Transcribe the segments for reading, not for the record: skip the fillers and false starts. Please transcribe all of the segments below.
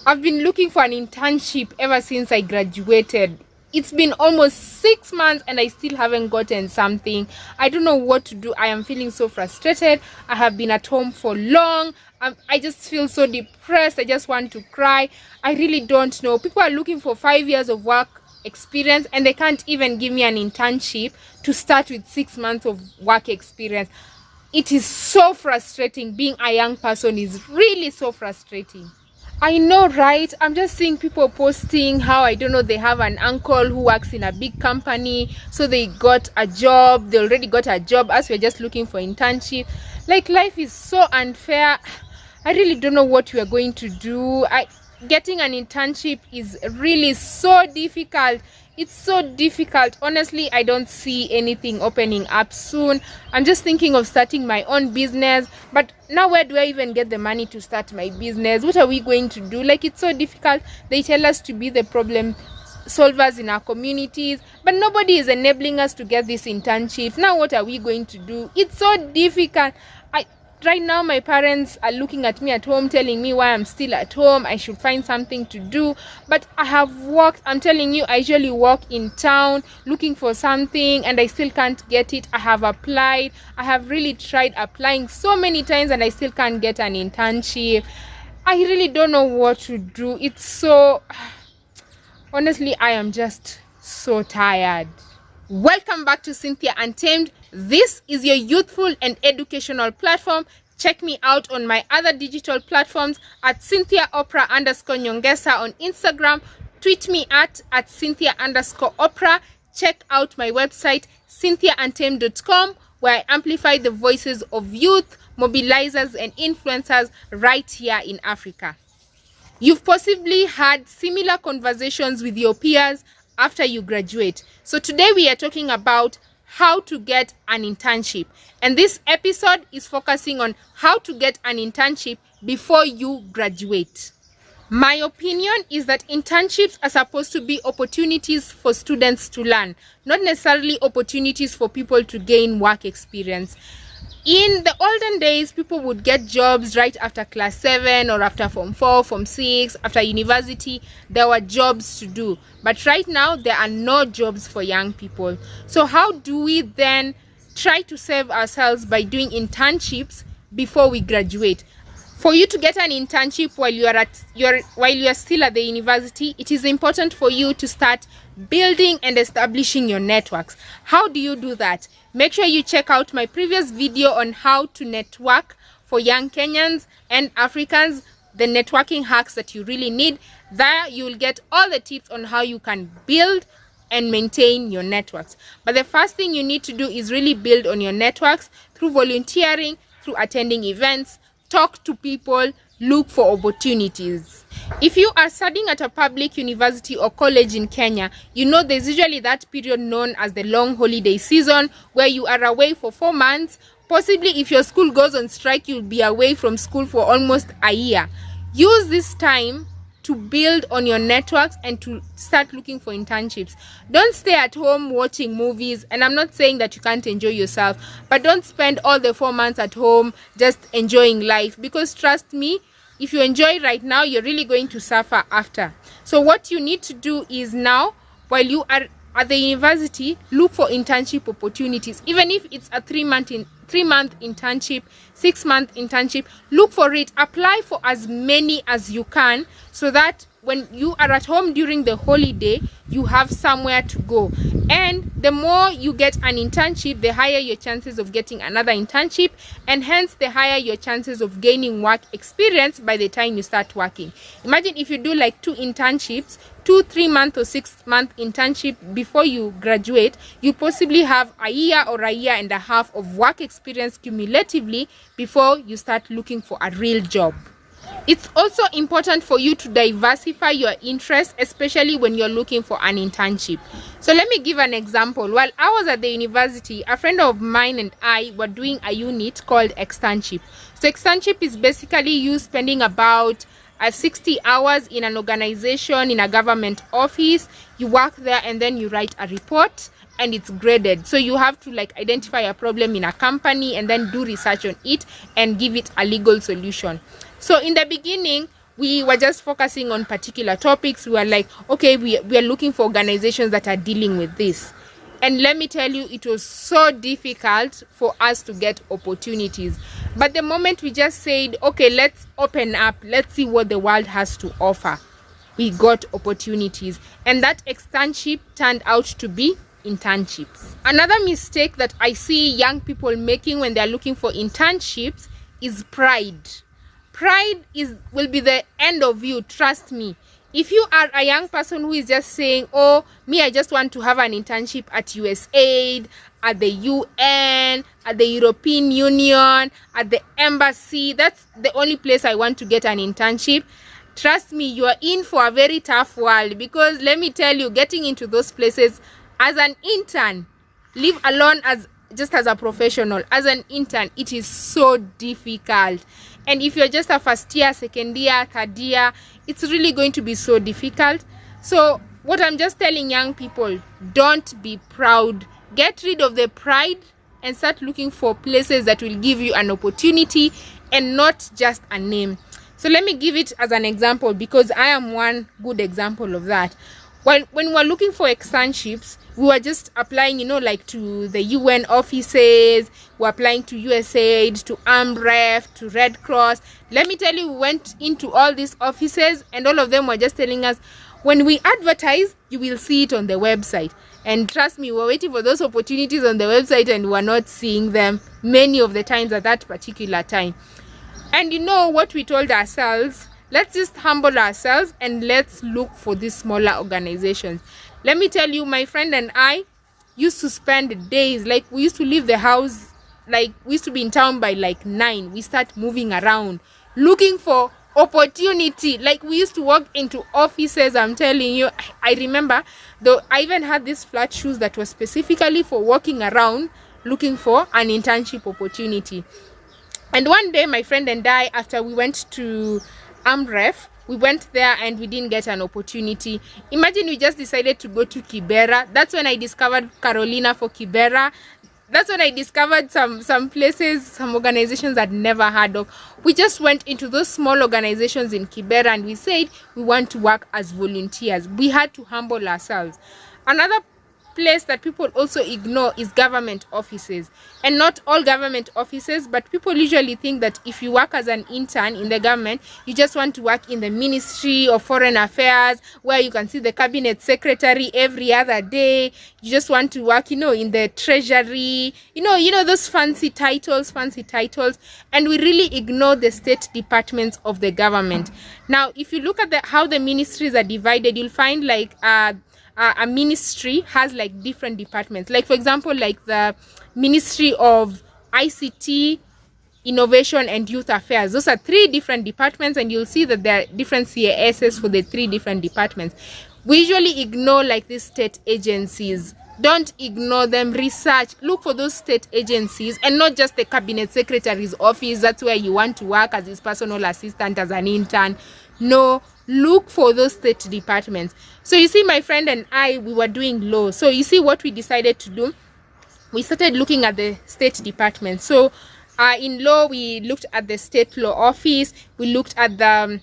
I've been looking for an internship ever since I graduated. It's been almost 6 months and I still haven't gotten something. I don't know what to do. I am feeling so frustrated. I have been at home for long. I just feel so depressed. I just want to cry. I really don't know. People are looking for 5 years of work experience and they can't even give me an internship to start with 6 months of work experience. It is so frustrating. Being a young person is really so frustrating. I know, right? I'm just seeing people posting how, I don't know, they have an uncle who works in a big company, so they got a job. They already got a job as we're just looking for internship. Like, life is so unfair. I really don't know what we are going to do. Getting an internship is really so difficult. It's so difficult. Honestly, I don't see anything opening up soon. I'm just thinking of starting my own business, but now where do I even get the money to start my business? What are we going to do? Like, it's so difficult. They tell us to be the problem solvers in our communities, but nobody is enabling us to get this internship. Now what are we going to do? It's so difficult. Right now, my parents are looking at me at home, telling me why I'm still at home. I should find something to do. But I have worked. I'm telling you, I usually walk in town looking for something and I still can't get it. I have applied. I have really tried applying so many times and I still can't get an internship. I really don't know what to do. It's so... Honestly, I am just so tired. Welcome back to Cynthia Untamed. This is your youthful and educational platform. Check me out on my other digital platforms at CynthiaOprah_Nyongesa on Instagram. Tweet me at Cynthia_Oprah. Check out my website CynthiaUntamed.com, where I amplify the voices of youth, mobilizers and influencers right here in Africa. You've possibly had similar conversations with your peers after you graduate. So today we are talking about how to get an internship, and this episode is focusing on how to get an internship before you graduate. My opinion is that internships are supposed to be opportunities for students to learn, not necessarily opportunities for people to gain work experience. In the olden days, people would get jobs right after class 7 or after form 4, form 6, after university. There were jobs to do. But right now, there are no jobs for young people. So how do we then try to save ourselves by doing internships before we graduate? For you to get an internship while you are still at the university, it is important for you to start building and establishing your networks. How do you do that? Make sure you check out my previous video on how to network for young Kenyans and Africans, the networking hacks that you really need. There you'll get all the tips on how you can build and maintain your networks. But the first thing you need to do is really build on your networks through volunteering, through attending events, talk to people, look for opportunities. If you are studying at a public university or college in Kenya, you know there's usually that period known as the long holiday season where you are away for 4 months. Possibly if your school goes on strike, you'll be away from school for almost a year. Use this time to build on your networks and to start looking for internships. Don't stay at home watching movies, and I'm not saying that you can't enjoy yourself, but don't spend all the 4 months at home just enjoying life, because trust me, if you enjoy right now, you're really going to suffer after. So what you need to do is now, while you are at the university, look for internship opportunities. Even if it's a 3-month internship, 6-month internship, look for it. Apply for as many as you can, so that when you are at home during the holiday, you have somewhere to go. And the more you get an internship, the higher your chances of getting another internship, and hence the higher your chances of gaining work experience by the time you start working. Imagine if you do like 2 internships, 2 3-month or 6-month internship before you graduate, you possibly have a year or a year and a half of work experience cumulatively before you start looking for a real job. It's also important for you to diversify your interests, especially when you're looking for an internship. So let me give an example. While I was at the university, a friend of mine and I were doing a unit called externship. So externship is basically you spending about 60 hours in an organization, in a government office. You work there and then you write a report and it's graded. So you have to like identify a problem in a company and then do research on it and give it a legal solution. So in the beginning, we were just focusing on particular topics. We were like, okay, we are looking for organizations that are dealing with this. And let me tell you, it was so difficult for us to get opportunities. But the moment we just said, okay, let's open up, let's see what the world has to offer, we got opportunities. And that externship turned out to be internships. Another mistake that I see young people making when they're looking for internships is pride. Pride will be the end of you, trust me. If you are a young person who is just saying, oh, me, I just want to have an internship at USAID, at the UN, at the European Union, at the embassy, that's the only place I want to get an internship, trust me, you are in for a very tough world. Because let me tell you, getting into those places as an intern, leave alone as just as a professional, as an intern, it is so difficult. And if you're just a first year, second year, third year, it's really going to be so difficult. So what I'm just telling young people, don't be proud. Get rid of the pride and start looking for places that will give you an opportunity and not just a name. So let me give it as an example, because I am one good example of that. When we were looking for externships, we were just applying, like to the UN offices, we're applying to USAID, to AMREF, to Red Cross. Let me tell you, we went into all these offices and all of them were just telling us, when we advertise, you will see it on the website. And trust me, we're waiting for those opportunities on the website and we're not seeing them many of the times at that particular time. And you know what we told ourselves? Let's just humble ourselves and let's look for these smaller organizations. Let me tell you, my friend and I used to spend days, like we used to leave the house, like we used to be in town by like 9. We start moving around, looking for opportunity. Like we used to walk into offices, I'm telling you. I remember, though, I even had these flat shoes that were specifically for walking around, looking for an internship opportunity. And one day, my friend and I, after we went to AMREF, we went there and we didn't get an opportunity. Imagine we just decided to go to Kibera. That's when I discovered Carolina for Kibera. That's when I discovered some places, some organizations I'd never heard of. We just went into those small organizations in Kibera and we said we want to work as volunteers. We had to humble ourselves. Another place that people also ignore is government offices. And not all government offices, but people usually think that if you work as an intern in the government, you just want to work in the Ministry of Foreign Affairs, where you can see the cabinet secretary every other day. You just want to work, in the treasury, those fancy titles. And we really ignore the state departments of the government. Now, if you look at how the ministries are divided, you'll find like a ministry has like different departments. Like for example, like the Ministry of ICT, Innovation and Youth Affairs. Those are 3 different departments, and you'll see that there are different CASs for the 3 different departments. We usually ignore like these state agencies. Don't ignore them. Research, look for those state agencies, and not just the cabinet secretary's office. That's where you want to work as his personal assistant, as an intern. No, look for those state departments. So you see, my friend and I, we were doing law. So you see what we decided to do? We started looking at the state department. So in law, we looked at the state law office. We looked at the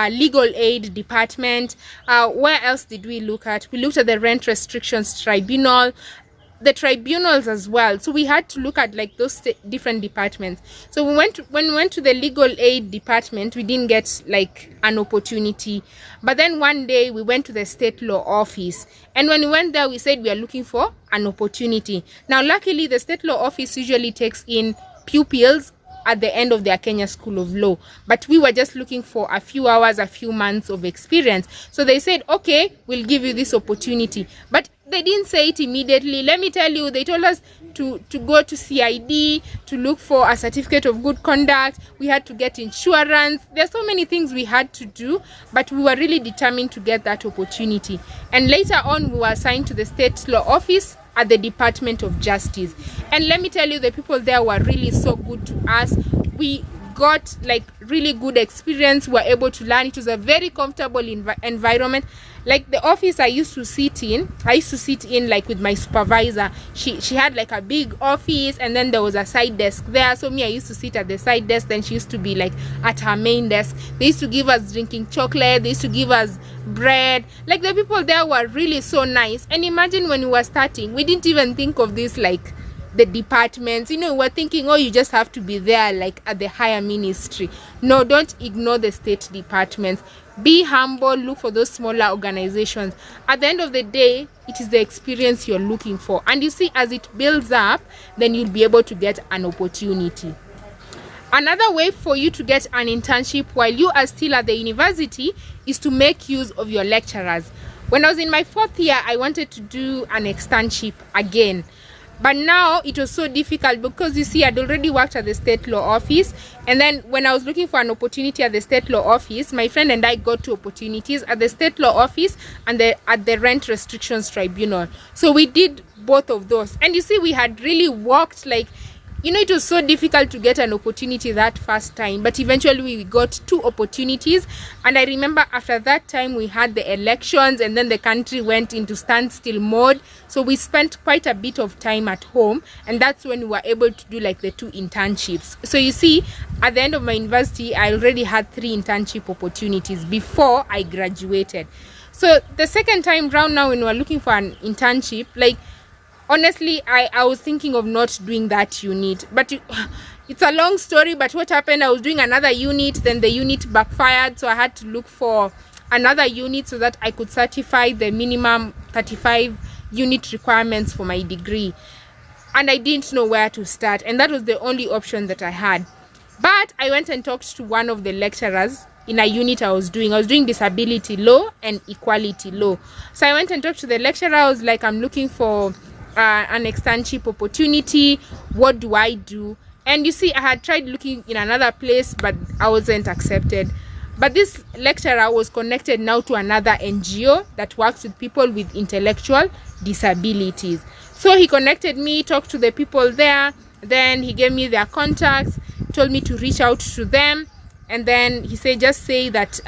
legal aid department. Where else did we look at? We looked at the rent restrictions tribunal, the tribunals as well. So we had to look at like those different departments. So when we went to the legal aid department, we didn't get like an opportunity. But then one day we went to the state law office, and when we went there, we said we are looking for an opportunity. Now luckily, the state law office usually takes in pupils at the end of their Kenya School of Law, but we were just looking for a few hours, a few months of experience. So they said, okay, we'll give you this opportunity. But they didn't say it immediately. Let me tell you, they told us to go to CID to look for a certificate of good conduct. We had to get insurance. There's so many things we had to do, but we were really determined to get that opportunity. And later on, we were assigned to the state law office at the Department of Justice. And let me tell you, the people there were really so good to us. We got like really good experience. We were able to learn. It was a very comfortable environment. Like the office I used to sit in like with my supervisor. She had like a big office, and then there was a side desk there. So me, I used to sit at the side desk, then she used to be like at her main desk. They used to give us drinking chocolate, they used to give us bread. Like the people there were really so nice. And imagine when we were starting, we didn't even think of this like the departments, you know, we're thinking, oh, you just have to be there like at the higher ministry. No, don't ignore the state departments. Be humble, look for those smaller organizations. At the end of the day, it is the experience you're looking for, and you see, as it builds up, then you'll be able to get an opportunity. Another way for you to get an internship while you are still at the university is to make use of your lecturers. When I was in my 4th year, I wanted to do an externship again. But now it was so difficult because you see, I'd already worked at the state law office, and then when I was looking for an opportunity at the state law office, my friend and I got 2 opportunities at the state law office and at the rent restrictions tribunal. So we did both of those, and you see, we had really worked like, you know, it was so difficult to get an opportunity that first time, but eventually we got 2 opportunities. And I remember after that time we had the elections, and then the country went into standstill mode, so we spent quite a bit of time at home, and that's when we were able to do like the 2 internships. So you see, at the end of my university, I already had 3 internship opportunities before I graduated. So the second time round, now when we were looking for an internship, like honestly, I was thinking of not doing that unit, but it's a long story. But what happened, I was doing another unit, then the unit backfired, so I had to look for another unit so that I could certify the minimum 35 unit requirements for my degree. And I didn't know where to start, and that was the only option that I had. But I went and talked to one of the lecturers in a unit I was doing disability law and equality law. So I went and talked to the lecturer. I was like, I'm looking for an externship opportunity. What do I do? And you see, I had tried looking in another place, but I wasn't accepted. But this lecturer was connected now to another NGO that works with people with intellectual disabilities. So he connected me, talked to the people there, then he gave me their contacts, told me to reach out to them, and then he said, just say that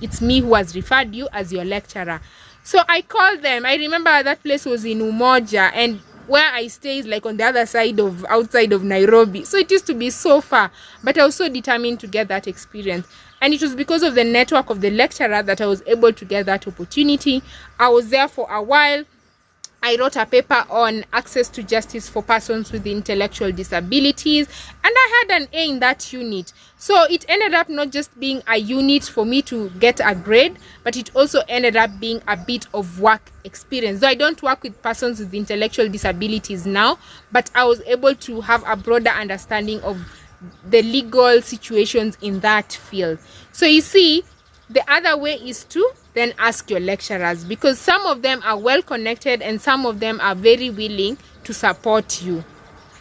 it's me who has referred you as your lecturer. So I called them. I remember that place was in Umoja, and where I stay is like on the other side of outside of Nairobi. So it used to be so far, but I was so determined to get that experience. And it was because of the network of the lecturer that I was able to get that opportunity. I was there for a while. I wrote a paper on access to justice for persons with intellectual disabilities, and I had an A in that unit. So it ended up not just being a unit for me to get a grade, but it also ended up being a bit of work experience. Though I don't work with persons with intellectual disabilities now, but I was able to have a broader understanding of the legal situations in that field. So you see, the other way is to then ask your lecturers, because some of them are well connected and some of them are very willing to support you.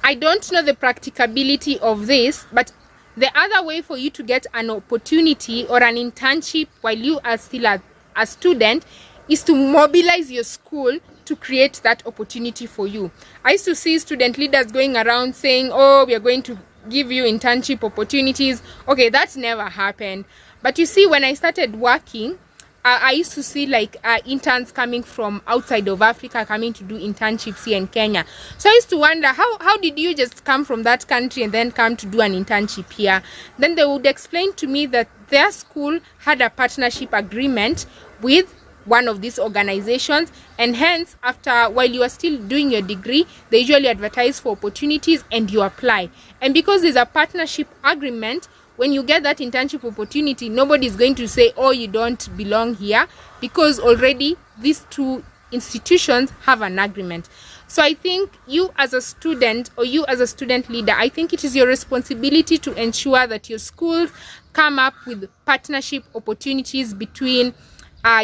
I don't know the practicability of this, but the other way for you to get an opportunity or an internship while you are still a student is to mobilize your school to create that opportunity for you. I used to see student leaders going around saying, oh, we are going to give you internship opportunities. Okay, that never happened. But you see, when I started working, I used to see like interns coming from outside of Africa coming to do internships here in Kenya. So I used to wonder, how did you just come from that country and then come to do an internship here? Then they would explain to me that their school had a partnership agreement with one of these organizations, and hence while you are still doing your degree, they usually advertise for opportunities and you apply. And because there's a partnership agreement, when you get that internship opportunity, nobody is going to say, oh, you don't belong here, because already these 2 institutions have an agreement. So I think you as a student, or you as a student leader, I think it is your responsibility to ensure that your schools come up with partnership opportunities between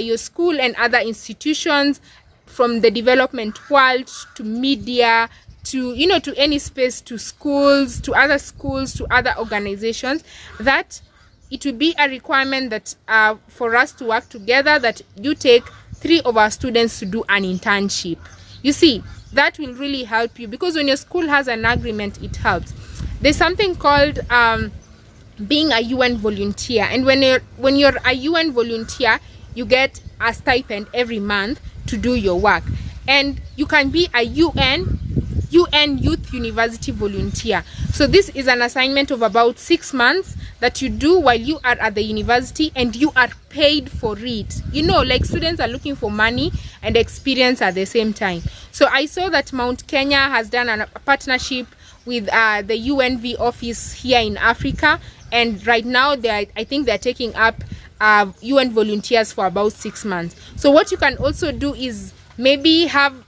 your school and other institutions, from the development world to media, to, you know, to any space, to schools, to other organizations, that it will be a requirement that for us to work together, that you take 3 of our students to do an internship. You see, that will really help you, because when your school has an agreement, it helps. There's something called being a UN volunteer. And when you're a UN volunteer, you get a stipend every month to do your work. And you can be a UN Youth University volunteer. So this is an assignment of about 6 months that you do while you are at the university, and you are paid for it. You know, like students are looking for money and experience at the same time. So I saw that Mount Kenya has done a partnership with the UNV office here in Africa, and right now I think they're taking up UN volunteers for about 6 months. So what you can also do is maybe have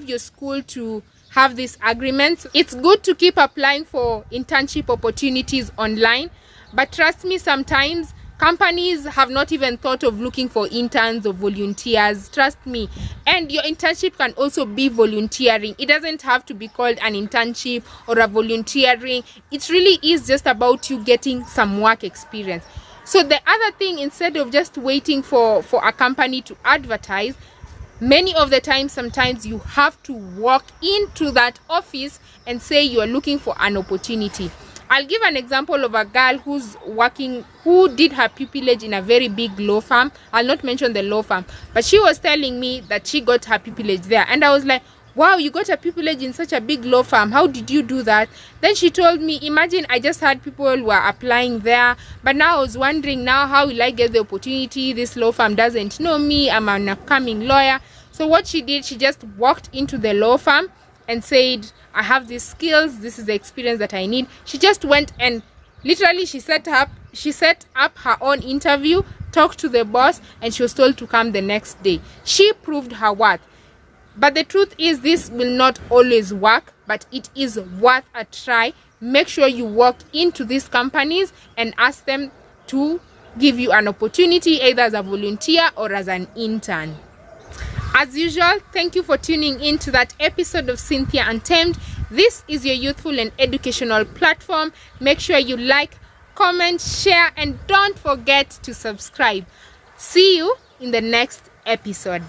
your school to have these agreements. It's good to keep applying for internship opportunities online, but trust me, sometimes companies have not even thought of looking for interns or volunteers. Trust me. And your internship can also be volunteering. It doesn't have to be called an internship or a volunteering. It really is just about you getting some work experience. So the other thing, instead of just waiting for a company to advertise, many of the time, sometimes you have to walk into that office and say you are looking for an opportunity. I'll give an example of a girl who did her pupillage in a very big law firm. I'll not mention the law firm, but she was telling me that she got her pupillage there. And I was like, wow, you got a pupillage in such a big law firm. How did you do that? Then she told me, imagine I just had people who were applying there, but now I was wondering, now how will I get the opportunity? This law firm doesn't know me. I'm an upcoming lawyer. So what she did, she just walked into the law firm and said, I have these skills, this is the experience that I need. She just went and literally she set up her own interview, talked to the boss, and she was told to come the next day. She proved her worth. But the truth is, this will not always work, but it is worth a try. Make sure you walk into these companies and ask them to give you an opportunity, either as a volunteer or as an intern. As usual, thank you for tuning in to that episode of Cynthia Untamed. This is your youthful and educational platform. Make sure you like, comment, share, and don't forget to subscribe. See you in the next episode.